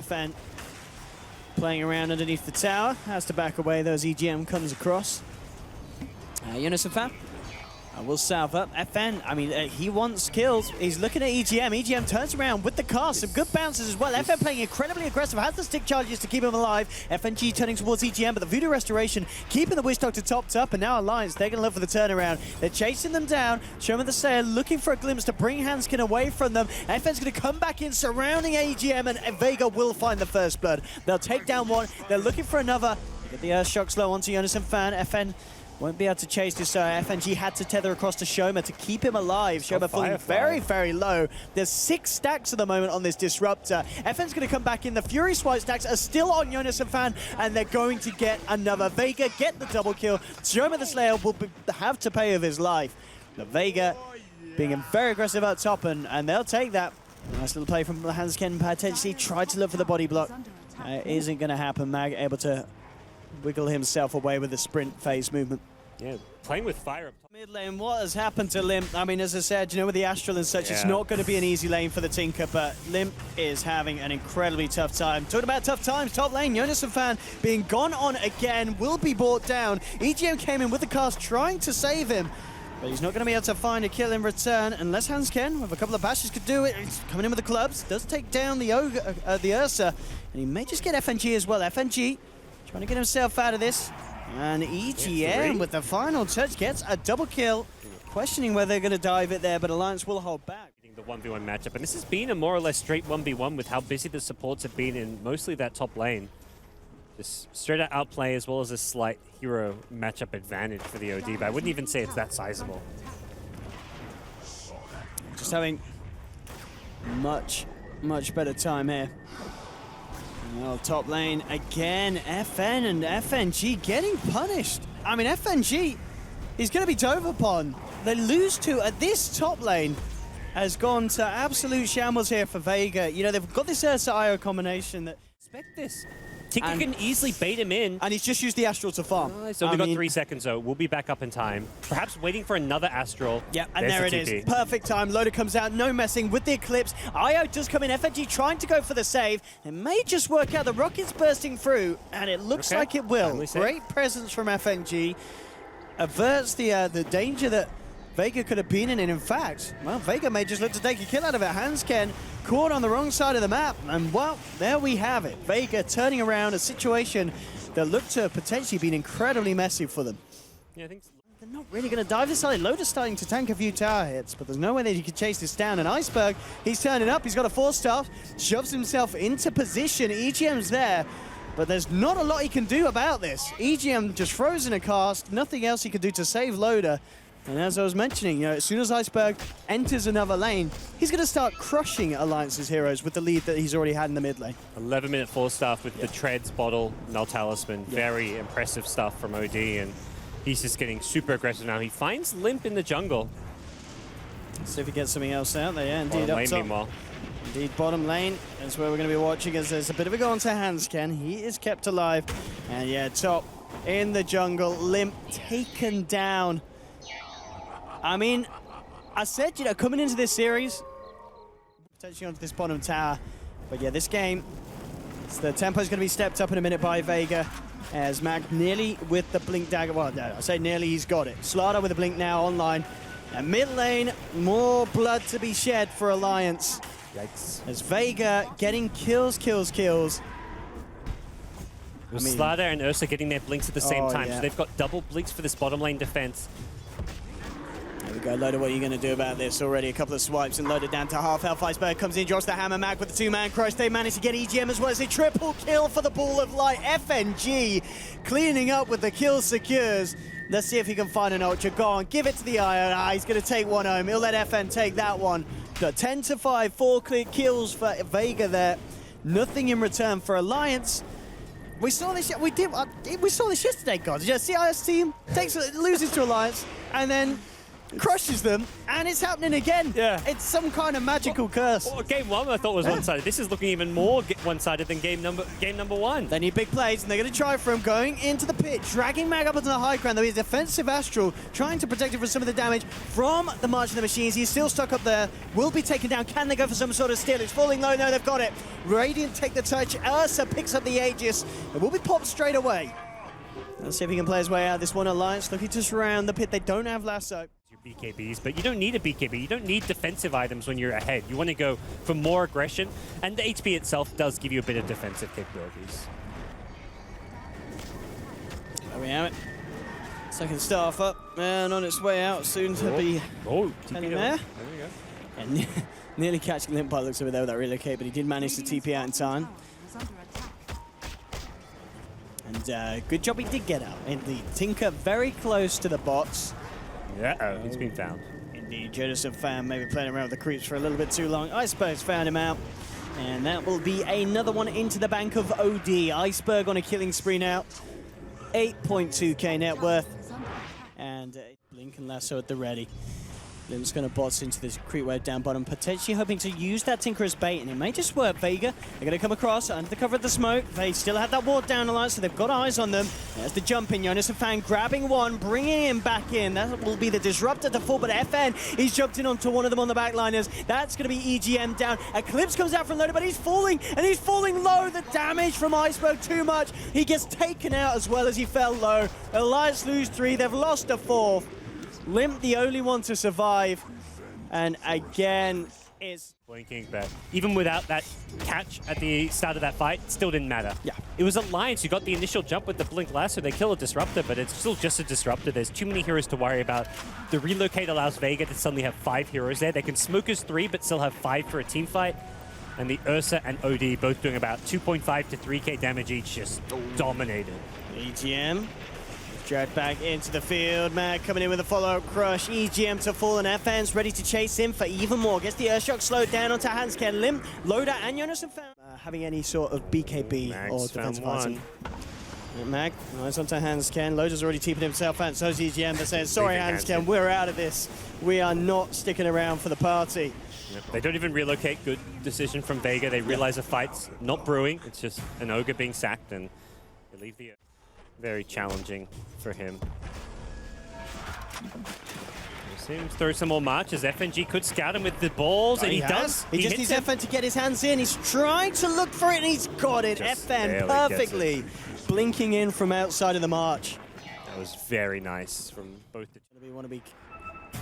Vega.Fn playing around underneath the tower. Has to back away, those EGM comes across. Jonassomfan will salve up. FN, I mean, he wants kills. He's looking at EGM. EGM turns around with the cast. Some good bounces as well. FN playing incredibly aggressive. Has the stick charges to keep him alive. FNG turning towards EGM, but the Voodoo Restoration keeping the Witch Doctor topped up. And now Alliance, they're going to look for the turnaround. They're chasing them down. SoMaTheSlayeR looking for a glimpse to bring Hanskin away from them. FN's going to come back in, surrounding EGM, and Vega will find the first blood. They'll take down one. They're looking for another. They get the Earth Shock slow onto Jonassomfan. FN won't be able to chase this, so FNG had to tether across to SoMa to keep him alive. SoMa falling very, very low. There's 6 stacks at the moment on this Disruptor. FN's going to come back in. The Fury Swipe stacks are still on Jonassomfan, and they're going to get another. Vega get the double kill. SoMaTheSlayeR will have to pay with his life. But Vega being very aggressive up top, and they'll take that. Nice little play from Hanskin. Potentially tried to look for the body block. Isn't going to happen. Mag able to wiggle himself away with the sprint phase movement. Yeah, playing with fire up top. Mid lane, what has happened to Limmp? I mean, as I said, you know, with the Astral and such, it's not going to be an easy lane for the Tinker, but Limmp is having an incredibly tough time. Talking about tough times, top lane, Jonassomfan being gone on again, will be brought down. EGM came in with the cast trying to save him, but he's not going to be able to find a kill in return unless Hanskin, with a couple of bashes, could do it. He's coming in with the clubs, does take down the Ursa, and he may just get FNG as well. FNG trying to get himself out of this. And EGM with the final touch gets a double kill. Questioning whether they're going to dive it there, but Alliance will hold back. The 1v1 matchup, and this has been a more or less straight 1v1 with how busy the supports have been in mostly that top lane. Just straight out outplay as well as a slight hero matchup advantage for the OD, but I wouldn't even say it's that sizable. Just having much better time here. Well, top lane again, FN and FNG getting punished. I mean, FNG is going to be dove upon. They lose to this top lane has gone to absolute shambles here for Vega. You know, they've got this Ursa IO combination that... Expect this. Tinker can easily bait him in. And he's just used the Astral to farm. So we've got 3 seconds, though. We'll be back up in time. Perhaps waiting for another Astral. Yeah, and there it is. Perfect time. Loda comes out, no messing with the Eclipse. IO does come in. FNG trying to go for the save. It may just work out. The rocket's bursting through, and it looks like it will. Great presence from FNG. Averts the danger that Vega could have been in. And in fact, well, Vega may just look to take a kill out of it. Hanskin caught on the wrong side of the map. And well, there we have it. Vega turning around a situation that looked to have potentially been incredibly messy for them. Yeah, I think so. They're not really going to dive this side. Loda's starting to tank a few tower hits, but there's no way that he could chase this down. And Iceberg, he's turning up. He's got a 4-star, shoves himself into position. EGM's there, but there's not a lot he can do about this. EGM just frozen a cast. Nothing else he could do to save Loda. And as I was mentioning, you know, as soon as Iceberg enters another lane, he's going to start crushing Alliance's heroes with the lead that he's already had in the mid lane. 11-minute 4-star with the Treads, Bottle, Null Talisman. Very impressive stuff from OD, and he's just getting super aggressive now. He finds Limmp in the jungle. Let's see if he gets something else out there. Yeah, indeed, bottom up top. Meanwhile. Indeed, bottom lane. That's where we're going to be watching as there's a bit of a go on to Hanskin. He is kept alive. And yeah, top in the jungle. Limmp taken down. I mean, I said, you know, coming into this series, potentially onto this bottom tower. But yeah, this game, the tempo's going to be stepped up in a minute by Vega. As Mag nearly with the Blink Dagger. Well, no, I say nearly, he's got it. Slaughter with the Blink now online. And mid lane, more blood to be shed for Alliance. Yikes. As Vega getting kills. Slaughter and Ursa getting their blinks at the same time. So they've got double blinks for this bottom lane defense. There we go, Loda, what are you going to do about this? Already a couple of swipes and Loda down to half health. Iceberg comes in, drops the hammer. Mag with the 2-man crush. They manage to get EGM as well as a triple kill for the Ball of Light. FNG cleaning up with the kill secures. Let's see if he can find an Ultra. Go on, give it to the Iron. He's going to take one home. He'll let FN take that one. Got 10-5, 4 clear kills for Vega there. Nothing in return for Alliance. We saw this. We saw this yesterday, guys. Yeah, CIS team loses to Alliance, and then crushes them, and it's happening again. Yeah. It's some kind of magical curse. Well, game one I thought was one-sided. This is looking even more one-sided than game number one. They need big plays, and they're going to try for him, going into the pit, dragging Mag up onto the high ground. Though he's defensive Astral, trying to protect him from some of the damage from the March of the Machines. He's still stuck up there, will be taken down. Can they go for some sort of steal? It's falling low. No, they've got it. Radiant take the touch. Ursa picks up the Aegis. It will be popped straight away. Let's see if he can play his way out. This one Alliance looking to surround the pit. They don't have lasso. BKBs, but you don't need a BKB. You don't need defensive items when you're ahead. You want to go for more aggression, and the HP itself does give you a bit of defensive capabilities. There we have it. Second staff up, and on its way out, soon to be TP there. There we go. And nearly catching Limp by the looks of it there with that relocate, but he did manage to TP out in time. And good job he did get out. Indeed, Tinker very close to the box. Yeah, he's been found. Indeed, Jonassomfan maybe playing around with the creeps for a little bit too long. Iceberg's found him out. And that will be another one into the bank of OD. Iceberg on a killing spree now. 8.2k net worth. And Blink and Lasso at the ready. Limp's going to bots into this creep wave down bottom, potentially hoping to use that Tinker as bait, and it may just work. Vega, they're going to come across under the cover of the smoke. They still have that ward down Alliance, so they've got eyes on them. There's the jump in. Jonassomfan grabbing one, bringing him back in. That will be the disruptor to fall, but FN, he's jumped in onto one of them on the backliners. That's going to be EGM down. Eclipse comes out from Loda, but he's falling, and he's falling low. The damage from Iceberg too much. He gets taken out as well as he fell low. Alliance lose 3. They've lost a 4th. Limp the only one to survive, and again is Blinking, but even without that catch at the start of that fight, it still didn't matter. Yeah. It was Alliance who got the initial jump with the Blink Lasso. They kill a Disruptor, but it's still just a Disruptor. There's too many heroes to worry about. The relocate allows Vega to suddenly have 5 heroes there. They can smoke as 3, but still have 5 for a team fight. And the Ursa and OD both doing about 2.5 to 3k damage each, just dominated. EGM dragged back into the field. Mag coming in with a follow-up crush. EGM to fall, and FN's ready to chase him for even more. Gets the Earthshock slowed down onto Hansken. Limp, Loda, and Jonassomfan having any sort of BKB or defensive item. Mag, nice onto Hansken. Loda's already teeping himself out, so's EGM. They're saying, sorry, Hansken, we're out of this. We are not sticking around for the party. Yep. They don't even relocate. Good decision from Vega. They realize a fight's not brewing. It's just an Ogre being sacked, and they leave the... Very challenging for him. Seems through some more marches. FNG could scout him with the balls, and he does. He just needs FN to get his hands in. He's trying to look for it, and he's got it. Just FN perfectly blinking in from outside of the march. That was very nice from both the... We want to be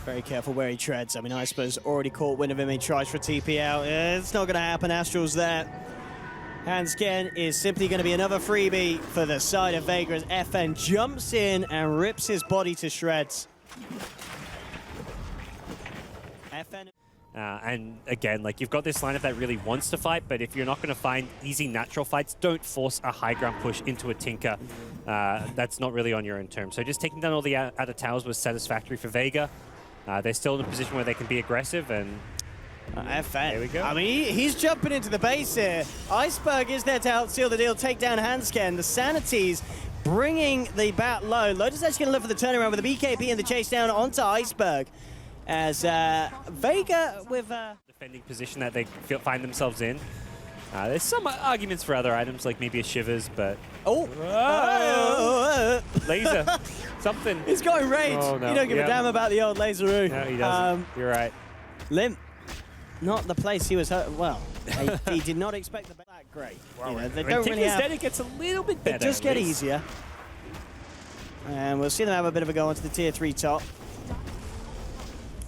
very careful where he treads. I mean, Iceberg's already caught wind of him. He tries for TP out. It's not going to happen. Astral's there. Hansken is simply going to be another freebie for the side of Vega as FN jumps in and rips his body to shreds. FN. And again, like, you've got this lineup that really wants to fight, but if you're not going to find easy natural fights, don't force a high ground push into a Tinker. That's not really on your own terms. So just taking down all the outer towers was satisfactory for Vega. They're still in a position where they can be aggressive, and FN. There we go. I mean, he's jumping into the base here. Iceberg is there to help seal the deal, take down Hansken. The Sanities bringing the bat low. Loda's actually going to look for the turnaround with the BKB and the chase down onto Iceberg. As Vega with defending position that they find themselves in. There's some arguments for other items, like maybe a Shivers, but... Laser. Something. He's going rage. Oh, no. You don't give a damn about the old laser. No, he doesn't. You're right. Limp. Not the place he was hurt. Well, he did not expect the that great. Wow. They don't really have... it gets a little bit better. It just get easier. And we'll see them have a bit of a go onto the tier 3 top.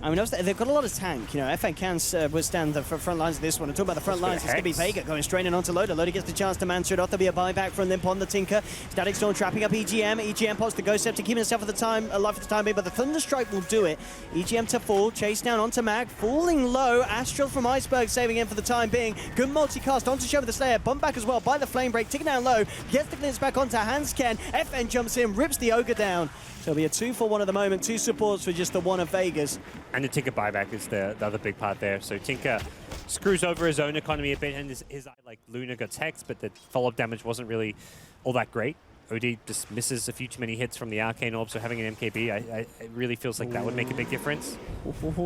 I mean, they've got a lot of tank. You know, FN can withstand the front lines of this one. And talk about the front lines, it's going to be Vega going straight in onto Loda. Loda gets the chance to manswer it off. There'll be a buyback from Limp on the Tinker. Static Storm trapping up EGM. EGM pops the Ghost Scepter, keeping himself at the time, alive for the time being, but the Thunderstrike will do it. EGM to fall, chase down onto Mag, falling low. Astral from Iceberg saving him for the time being. Good multicast onto SeMaTheSlayeR. Bump back as well by the Flame Break, ticking down low. Gets the glimpse back onto Hansken. FN jumps in, rips the Ogre down. So it'll be a 2-for-1 at the moment, 2 supports for just the one of Vegas. And the Tinker buyback is the other big part there. So Tinker screws over his own economy a bit, and his like Luna got Hex, but the follow-up damage wasn't really all that great. OD just misses a few too many hits from the Arcane Orb, so having an MKB, it really feels like that would make a big difference.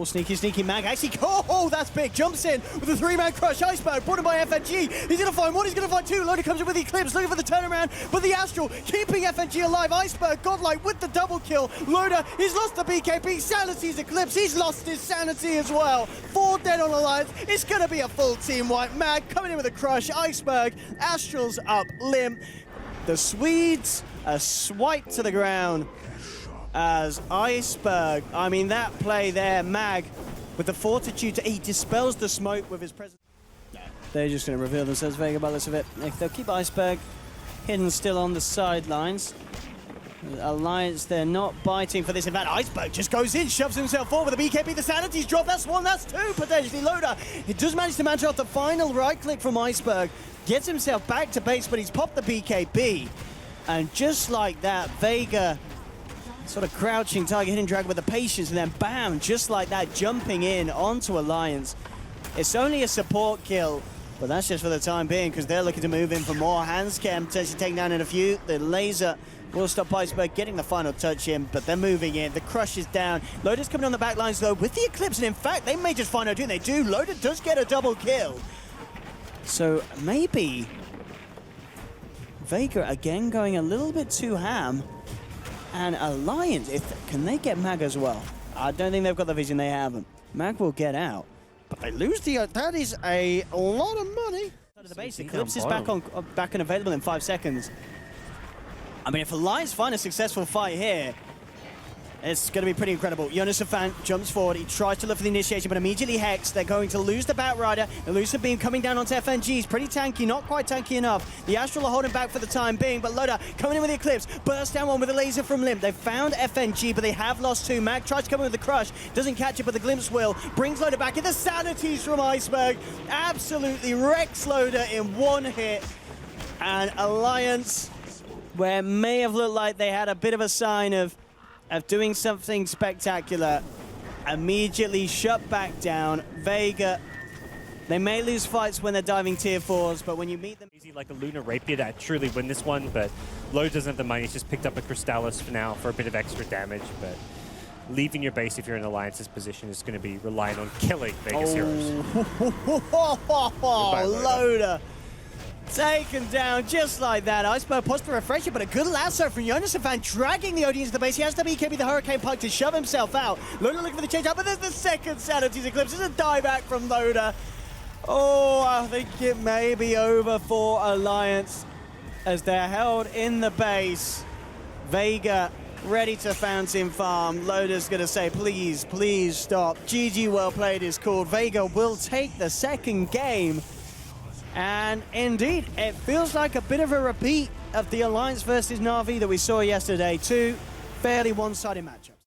Sneaky, sneaky Mag. Actually, oh, that's big. Jumps in with a 3-man crush. Iceberg brought in by FNG. He's going to find one, he's going to find two. Loda comes in with the Eclipse, looking for the turnaround, but the Astral keeping FNG alive. Iceberg, godlike with the double kill. Loda, he's lost the BKB. Sanity's Eclipse, he's lost his sanity as well. 4 dead on Alliance. It's going to be a full team wipe. Mag coming in with a crush. Iceberg, Astral's up, Limp. The Swedes are swiped to the ground as Iceberg, I mean, that play there, Mag, with the fortitude to, he dispels the smoke with his presence. They're just going to reveal themselves, Vega, by the looks of it. If they'll keep Iceberg hidden still on the sidelines. Alliance, they're not biting for this. In fact, Iceberg just goes in, shoves himself forward with the BKB. The sanity's dropped. That's one, that's two, potentially. Loda, he does manage to match out the final right click from Iceberg. Gets himself back to base, but he's popped the BKB. And just like that, Vega sort of crouching, target hitting Dragon with the patience, and then bam, just like that, jumping in onto Alliance. It's only a support kill, but that's just for the time being, because they're looking to move in for more. Handscam potentially taking down in a few. The laser will stop Iceberg getting the final touch in, but they're moving in. The crush is down. Loda's coming on the back lines, though, with the Eclipse, and in fact, they may just find out, they do. Loda does get a double kill. So maybe Vega again going a little bit too ham, and Alliance, can they get Mag as well? I don't think they've got the vision, they haven't. Mag will get out, but they lose the, that is a lot of money. The base, Eclipse is back and available in 5 seconds. I mean, if Alliance find a successful fight here, it's going to be pretty incredible. Jonassomfan jumps forward. He tries to look for the initiation, but immediately Hex. They're going to lose the Batrider. They lose the beam coming down onto FNG. He's pretty tanky, not quite tanky enough. The Astral are holding back for the time being, but Loda coming in with the Eclipse. Burst down one with a laser from Limp. They've found FNG, but they have lost two. Mag tries to come in with the Crush. Doesn't catch it, but the Glimpse will. Brings Loda back in. The Sanities from Iceberg. Absolutely wrecks Loda in one hit. And Alliance, where it may have looked like they had a bit of a sign of doing something spectacular, immediately shut back down. Vega, they may lose fights when they're diving tier 4s, but when you meet them... Easy like a Lunar Rapier to truly win this one, but Loda doesn't have the money. He's just picked up a Crystallis for now for a bit of extra damage, but leaving your base if you're in Alliance's position is going to be relying on killing Vega's heroes. Loda taken down just like that. Iceberg pops the refresher, but a good lasso from Jonassomfan dragging the OD into the base. He has the BKB, the Hurricane Pike to shove himself out. Loda looking for the change out, but there's the second Sanity's Eclipse. There's a dieback from Loda. Oh, I think it may be over for Alliance as they're held in the base. Vega ready to fountain farm. Loda's going to say, please, please stop. GG, well played is called. Vega will take the second game. And indeed, it feels like a bit of a repeat of the Alliance versus Na'Vi that we saw yesterday. Two fairly one-sided matchups.